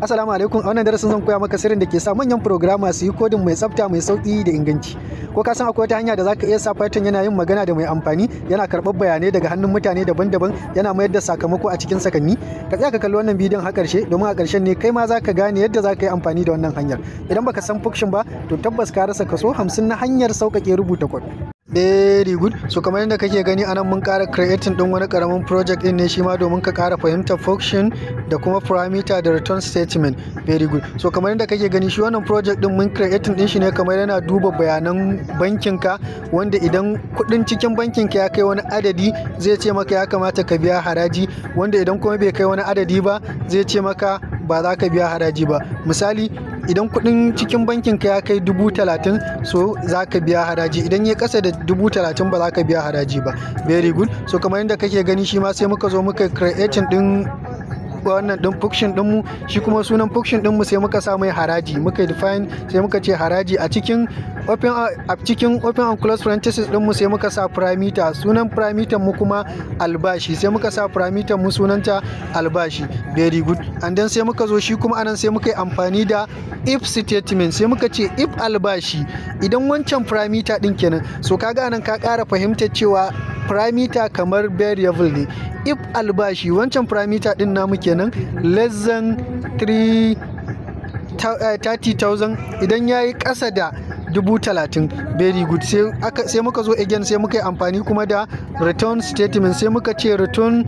Assalamu alaikum. A wannan darasin zan koya maka sirrin da ke sa manyan programmer su yi kodin mai tsafta, mai sauki da inganci. Ko ka san akwai wata hanya da zaka iya sa Python yana yin magana da mai amfani, yana karɓar bayanai daga hannun mutane daban-daban, yana mayar da sakamako a cikin sakanni? Ka tsaya ka kalli wannan bidiyon har ƙarshe, domin a ƙarshen ne kai ma zaka gane yadda zaka yi amfani da wannan hanyar. Idan baka san function ba, to tabbas ka rasa kaso 50 na hanyar sauƙaƙe rubuta code. Very good. So kamar yadda kake gani anan mun ƙara creating din wani ƙaramin project din ne shi ma domin ka ƙara fahimtar function da kuma parameter da return statement. Very good. So kamar yadda kake gani shi wannan project din mun creating din shi ne kamar yana duba bayanan bankin ka, wanda idan kuɗin cikin bankin ka ya kai wani adadi zai ce maka ya kamata ka biya haraji, wanda idan kuma bai kai wani adadi ba zai ce maka ba za ka biya haraji ba. Misali, idan kuɗin cikin bankin ka ya kai 30,000, so za ka biya haraji. Idan ya kasa da 30,000 ba za ka biya haraji ba. Very good. So kamar yadda kake gani shi ma sai muka zo muka creating din wannan din function din mu, shi kuma sunan function din mu sai muka sa mai haraji, muka define sai muka ce haraji a cikin open and close parenthesis din mu sai muka sa parameter, sunan parameter mu kuma albashi, sai muka sa parameter mu sunanta albashi. Very good. And then sai muka zo shi kuma anan sai muka yi amfani da if statement, sai muka ce if albashi idan wancan parameter din kenan. So kaga anan ka ƙara fahimtar cewa parameter kamar variable ne. If albashi wancan parameter din namu kenan less than 30,000, idan yayi ƙasa da 30,000. Very good. Sai muka zo again sai muka yi amfani kuma da return statement, sai muka ce return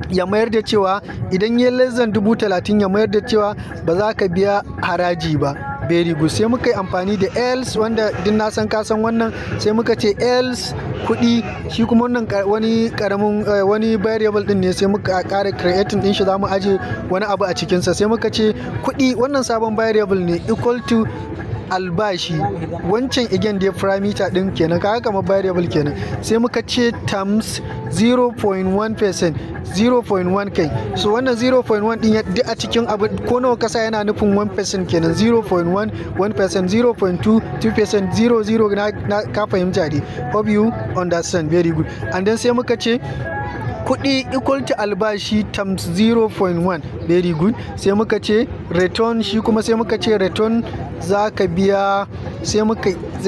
ya mayar da cewa idan ya less than 30,000 ya mayar da cewa ba za ka biya haraji ba. Very good. Sai muka yi amfani da else, wanda din na san ka san wannan, sai muka ce else kuɗi, shi kuma wannan wani karamin wani variable din ne, sai muka ƙara creating din shi za mu aje wani abu a cikinsa, sai muka ce kuɗi wannan sabon variable ne equal to albashi, wancan again dai parameter din kenan kaga kamar variable kenan, sai muka ce times 0.1%, 0.1 kai. So wannan 0.1 din duk a cikin abu ko nawa kasa yana nufin 1% kenan. 0.1 1%, 0.2 2%, 0.0 na ka fahimta dai. Hope you understand. Very good. And then sai muka ce kuɗi equal to albashi times 0.1. Very good. Sai muka ce return, shi kuma sai muka ce return za ka biya, sai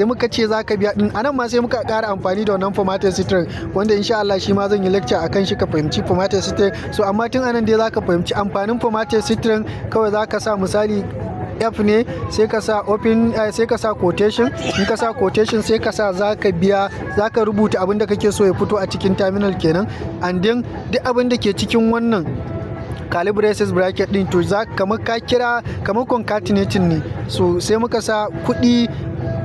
muka ce za ka biya din. Anan ma sai muka ƙara amfani da wannan formatted string, wanda insha Allah shi ma zan yi lecture akan shi ka fahimci formatted string. So amma tun anan dai za ka fahimci amfanin formatted string. Kawai za ka sa misali F ne, sai ka sa open, sai ka sa quotation, in ka sa quotation sai ka sa za ka biya, za ka rubuta abin da kake so ya fito a cikin terminal kenan. And then duk abin da ke cikin wannan curly braces bracket din to za kamar ka kira kamar concatenating ne. So sai muka sa kuɗi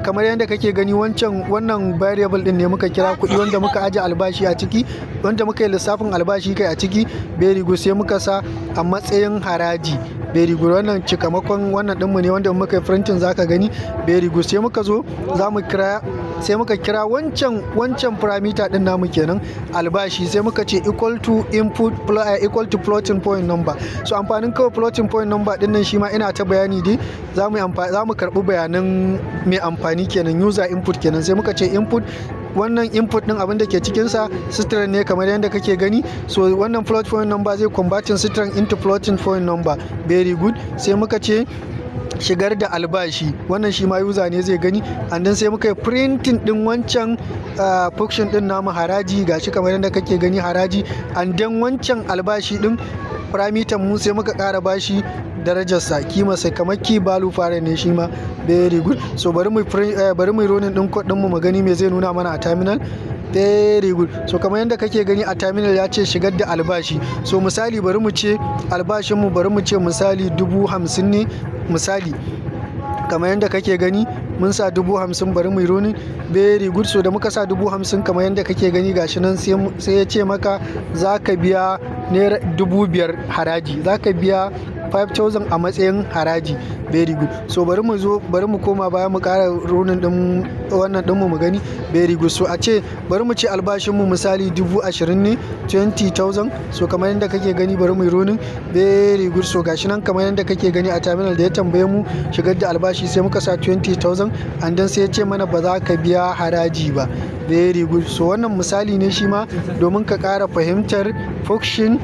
kamar yadda kake gani, wannan variable din ne muka kira kuɗi, wanda muka aje albashi a ciki, wanda muka yi lissafin albashi kai a ciki. Very good. Sai muka sa a matsayin haraji. Very good. Wannan cikamakon wannan dinmu ne wanda muka yi printing zaka gani. Very good. Sai muka zo sai muka kira wancan parameter din namu kenan albashi, sai muka ce equal to input equal to floating point number. So amfanin kawai floating point number din nan shi ma ina ta bayani dai, za mu karɓi bayanan mai amfani kenan, user input kenan. Sai muka ce input, wannan input din abin da ke cikinsa string ne kamar yadda kake gani. So wannan floating point number zai converting string into floating point number. Very good. Sai muka ce shigar da albashi, wannan shi ma user ne zai gani. And then sai muka yi printing din wancan function din namu haraji, gashi kamar yadda kake gani haraji. And then wancan albashi din parameter mu sai muka ƙara bashi darajarsa, kimarsa kamar key value fare ne shi ma. Very good. So bari mu running din code din mu magani me zai nuna mana a terminal. Very good. So kamar yadda kake gani a terminal ya ce shigar da albashi. So misali bari mu ce albashin mu, bari mu ce misali 50,000 ne misali. Kamar yadda kake gani mun sa 50,000, bari mu running. Very good. So da muka sa 50,000 kamar yadda kake gani gashi nan sai ya ce maka za ka biya naira 5,000 haraji, za ka biya 5,000 a matsayin haraji. Very good. So bari mu koma baya mu ƙara runin din wannan din mu gani. Very good. So a ce bari mu ce albashin mu misali 20,000 ne, 20,000. So kamar yadda kake gani bari mu runin. Very good. So gashi nan kamar yadda kake gani a terminal da ya tambaye mu shigar da albashi sai muka sa 20,000, and then sai ya ce mana ba za ka biya haraji ba. Very good. So wannan misali ne shi ma domin ka ƙara fahimtar function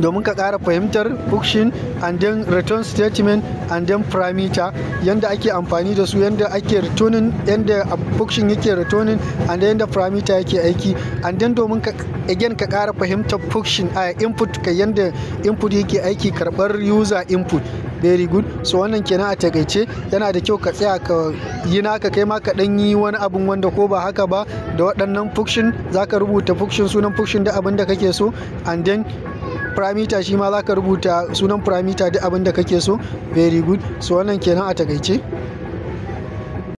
domin ka ƙara fahimtar function and then return statement and then parameter, yanda ake amfani da su, yanda ake returning, yanda function yake returning and then yanda parameter yake aiki, and then domin ka again ka ƙara fahimtar function a input ka yanda input yake aiki, karɓar user input. Very good. So wannan kenan a takaice. Yana da kyau ka tsaya ka yi naka kai ma ka dan yi wani abun wanda ko ba haka ba da waɗannan function zaka rubuta function, sunan function da abin da kake so, and then parameter shi ma zaka rubuta sunan parameter da abin da kake so. Very good. So wannan kenan a takaice.